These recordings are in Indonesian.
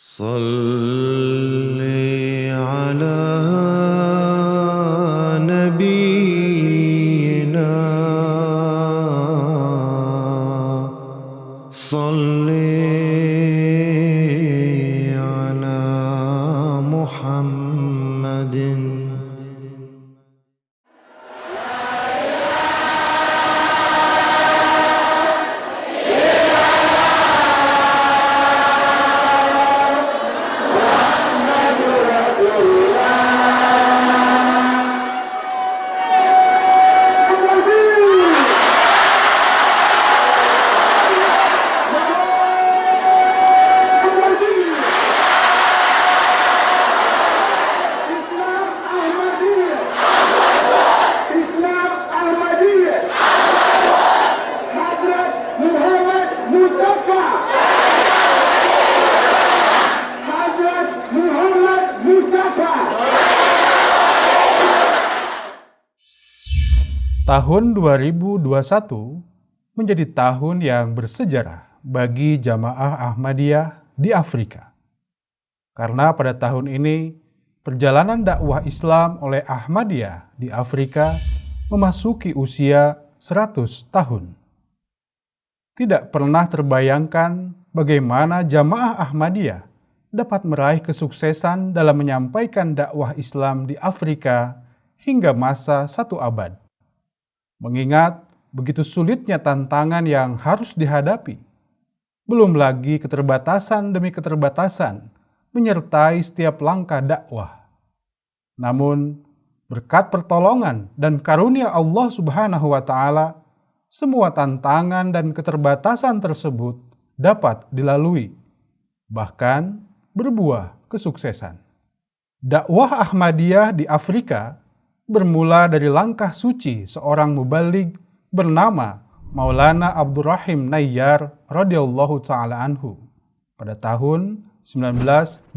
صل على نبينا صل على محمد. Tahun 2021 menjadi tahun yang bersejarah bagi Jamaah Ahmadiyah di Afrika. Karena pada tahun ini, perjalanan dakwah Islam oleh Ahmadiyah di Afrika memasuki usia 100 tahun. Tidak pernah terbayangkan bagaimana Jamaah Ahmadiyah dapat meraih kesuksesan dalam menyampaikan dakwah Islam di Afrika hingga masa 1 abad. Mengingat begitu sulitnya tantangan yang harus dihadapi, belum lagi keterbatasan demi keterbatasan menyertai setiap langkah dakwah. Namun, berkat pertolongan dan karunia Allah Subhanahu wa Ta'ala, semua tantangan dan keterbatasan tersebut dapat dilalui, bahkan berbuah kesuksesan. Dakwah Ahmadiyah di Afrika bermula dari langkah suci seorang mubaligh bernama Maulana Abdurrahim Nayyar radhiyallahu ta'ala anhu pada tahun 1921.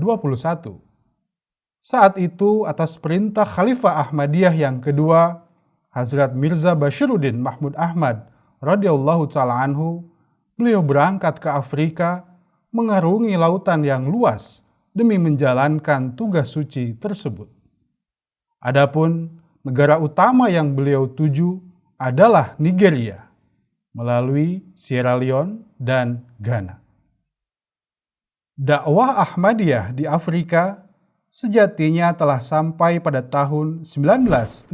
Saat itu atas perintah Khalifah Ahmadiyah yang kedua, Hazrat Mirza Bashiruddin Mahmud Ahmad radhiyallahu ta'ala anhu, beliau berangkat ke Afrika mengarungi lautan yang luas demi menjalankan tugas suci tersebut. Adapun negara utama yang beliau tuju adalah Nigeria, melalui Sierra Leone dan Ghana. Dakwah Ahmadiyah di Afrika sejatinya telah sampai pada tahun 1915,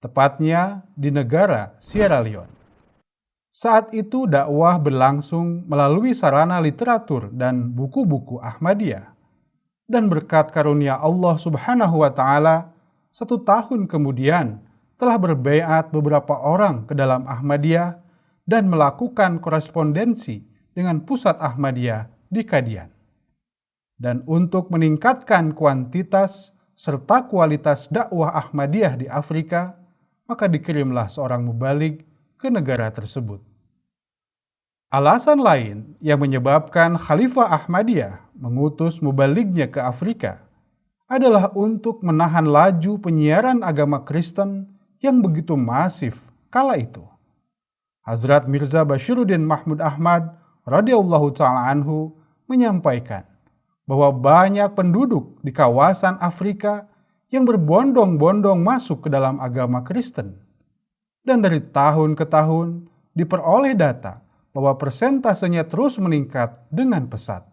tepatnya di negara Sierra Leone. Saat itu dakwah berlangsung melalui sarana literatur dan buku-buku Ahmadiyah, dan berkat karunia Allah Subhanahu wa Ta'ala, 1 tahun kemudian telah berbaiat beberapa orang ke dalam Ahmadiyah dan melakukan korespondensi dengan pusat Ahmadiyah di Kadian. Dan untuk meningkatkan kuantitas serta kualitas dakwah Ahmadiyah di Afrika, maka dikirimlah seorang mubaligh ke negara tersebut. Alasan lain yang menyebabkan Khalifah Ahmadiyah mengutus mubalighnya ke Afrika adalah untuk menahan laju penyiaran agama Kristen yang begitu masif kala itu. Hazrat Mirza Bashiruddin Mahmud Ahmad radhiyallahu ta'ala anhu menyampaikan bahwa banyak penduduk di kawasan Afrika yang berbondong-bondong masuk ke dalam agama Kristen. Dan dari tahun ke tahun diperoleh data bahwa persentasenya terus meningkat dengan pesat.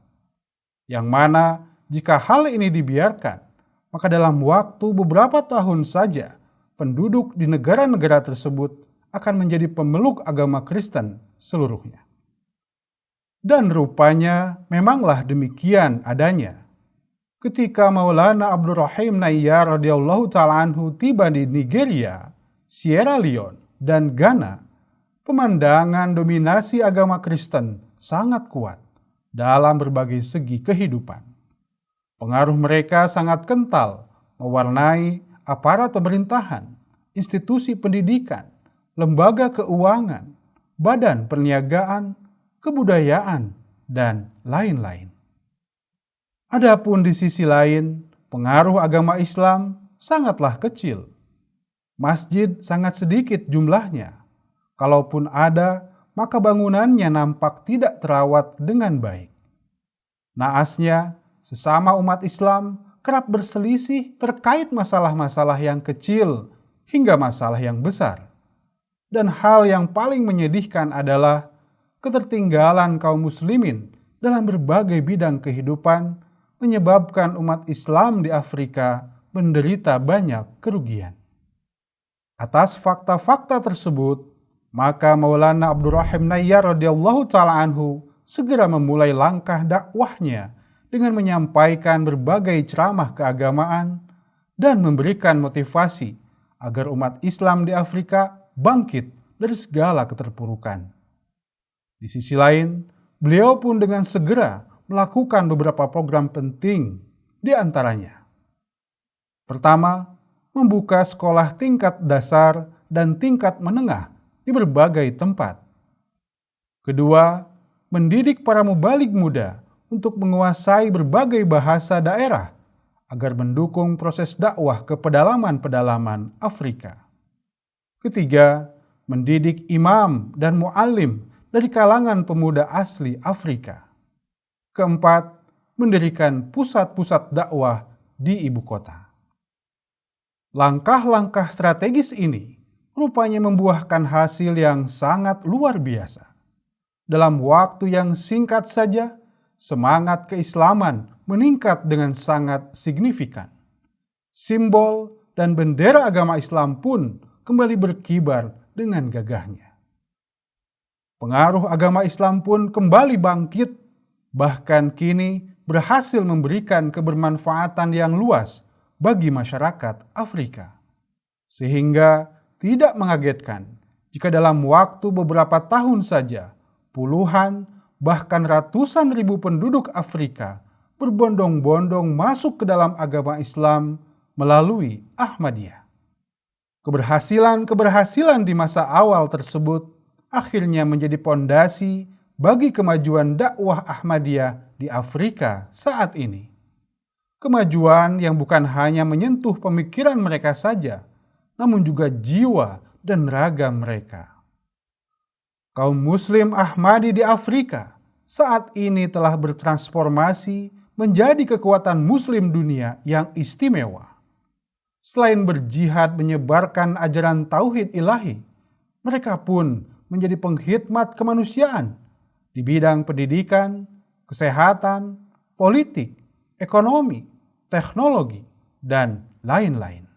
Yang mana jika hal ini dibiarkan, maka dalam waktu beberapa tahun saja, penduduk di negara-negara tersebut akan menjadi pemeluk agama Kristen seluruhnya. Dan rupanya memanglah demikian adanya. Ketika Maulana Abdurrahim Nayyar radhiyallahu ta'ala anhu tiba di Nigeria, Sierra Leone, dan Ghana, pemandangan dominasi agama Kristen sangat kuat dalam berbagai segi kehidupan. Pengaruh mereka sangat kental, mewarnai aparat pemerintahan, institusi pendidikan, lembaga keuangan, badan perniagaan, kebudayaan, dan lain-lain. Adapun di sisi lain, pengaruh agama Islam sangatlah kecil. Masjid sangat sedikit jumlahnya. Kalaupun ada, maka bangunannya nampak tidak terawat dengan baik. Naasnya, sesama umat Islam kerap berselisih terkait masalah-masalah yang kecil hingga masalah yang besar. Dan hal yang paling menyedihkan adalah ketertinggalan kaum muslimin dalam berbagai bidang kehidupan menyebabkan umat Islam di Afrika menderita banyak kerugian. Atas fakta-fakta tersebut, maka Maulana Abdurrahim Nayyar radhiyallahu taala anhu segera memulai langkah dakwahnya dengan menyampaikan berbagai ceramah keagamaan dan memberikan motivasi agar umat Islam di Afrika bangkit dari segala keterpurukan. Di sisi lain, beliau pun dengan segera melakukan beberapa program penting, di antaranya. Pertama, membuka sekolah tingkat dasar dan tingkat menengah di berbagai tempat. Kedua, mendidik para mubalik muda untuk menguasai berbagai bahasa daerah agar mendukung proses dakwah ke pedalaman-pedalaman Afrika. Ketiga, mendidik imam dan muallim dari kalangan pemuda asli Afrika. Keempat, mendirikan pusat-pusat dakwah di ibu kota. Langkah-langkah strategis ini rupanya membuahkan hasil yang sangat luar biasa. Dalam waktu yang singkat saja, semangat keislaman meningkat dengan sangat signifikan. Simbol dan bendera agama Islam pun kembali berkibar dengan gagahnya. Pengaruh agama Islam pun kembali bangkit, bahkan kini berhasil memberikan kebermanfaatan yang luas bagi masyarakat Afrika. Sehingga tidak mengagetkan jika dalam waktu beberapa tahun saja, puluhan bahkan ratusan ribu penduduk Afrika berbondong-bondong masuk ke dalam agama Islam melalui Ahmadiyah. Keberhasilan di masa awal tersebut akhirnya menjadi pondasi bagi kemajuan dakwah Ahmadiyah di Afrika saat ini. Kemajuan yang bukan hanya menyentuh pemikiran mereka saja, namun juga jiwa dan raga mereka. Kaum Muslim Ahmadi di Afrika saat ini telah bertransformasi menjadi kekuatan Muslim dunia yang istimewa. Selain berjihad menyebarkan ajaran tauhid ilahi, mereka pun menjadi pengkhidmat kemanusiaan di bidang pendidikan, kesehatan, politik, ekonomi, teknologi, dan lain-lain.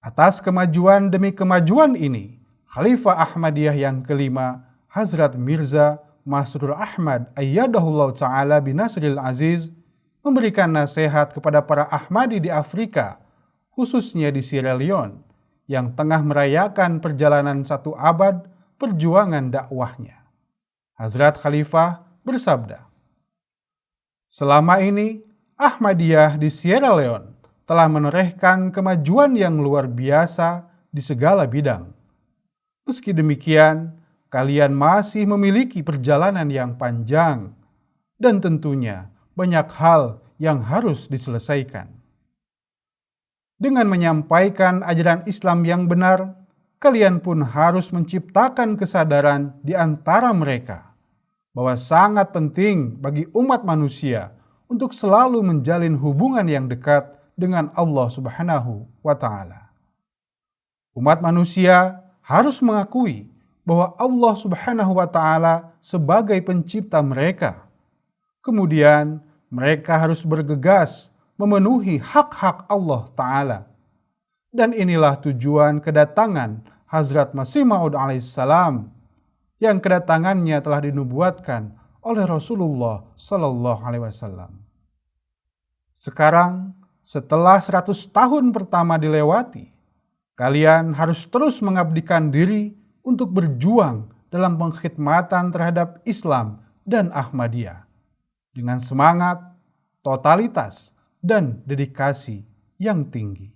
Atas kemajuan demi kemajuan ini, Khalifah Ahmadiyah yang kelima, Hazrat Mirza Masroor Ahmad Ayyadahullah Ta'ala binasril aziz, memberikan nasihat kepada para Ahmadi di Afrika, khususnya di Sierra Leone, yang tengah merayakan perjalanan 1 abad perjuangan dakwahnya. Hazrat Khalifah bersabda, "Selama ini, Ahmadiyah di Sierra Leone telah menorehkan kemajuan yang luar biasa di segala bidang. Meski demikian, kalian masih memiliki perjalanan yang panjang dan tentunya banyak hal yang harus diselesaikan. Dengan menyampaikan ajaran Islam yang benar, kalian pun harus menciptakan kesadaran di antara mereka bahwa sangat penting bagi umat manusia untuk selalu menjalin hubungan yang dekat dengan Allah Subhanahu wa Ta'ala. Umat manusia harus mengakui bahwa Allah Subhanahu wa Ta'ala sebagai pencipta mereka. Kemudian mereka harus bergegas memenuhi hak-hak Allah Ta'ala. Dan inilah tujuan kedatangan Hazrat Masih Maud alaihissalam yang kedatangannya telah dinubuatkan oleh Rasulullah Sallallahu Alaihi Wasallam. Sekarang, setelah 100 tahun pertama dilewati, kalian harus terus mengabdikan diri untuk berjuang dalam pengkhidmatan terhadap Islam dan Ahmadiyah dengan semangat, totalitas, dan dedikasi yang tinggi.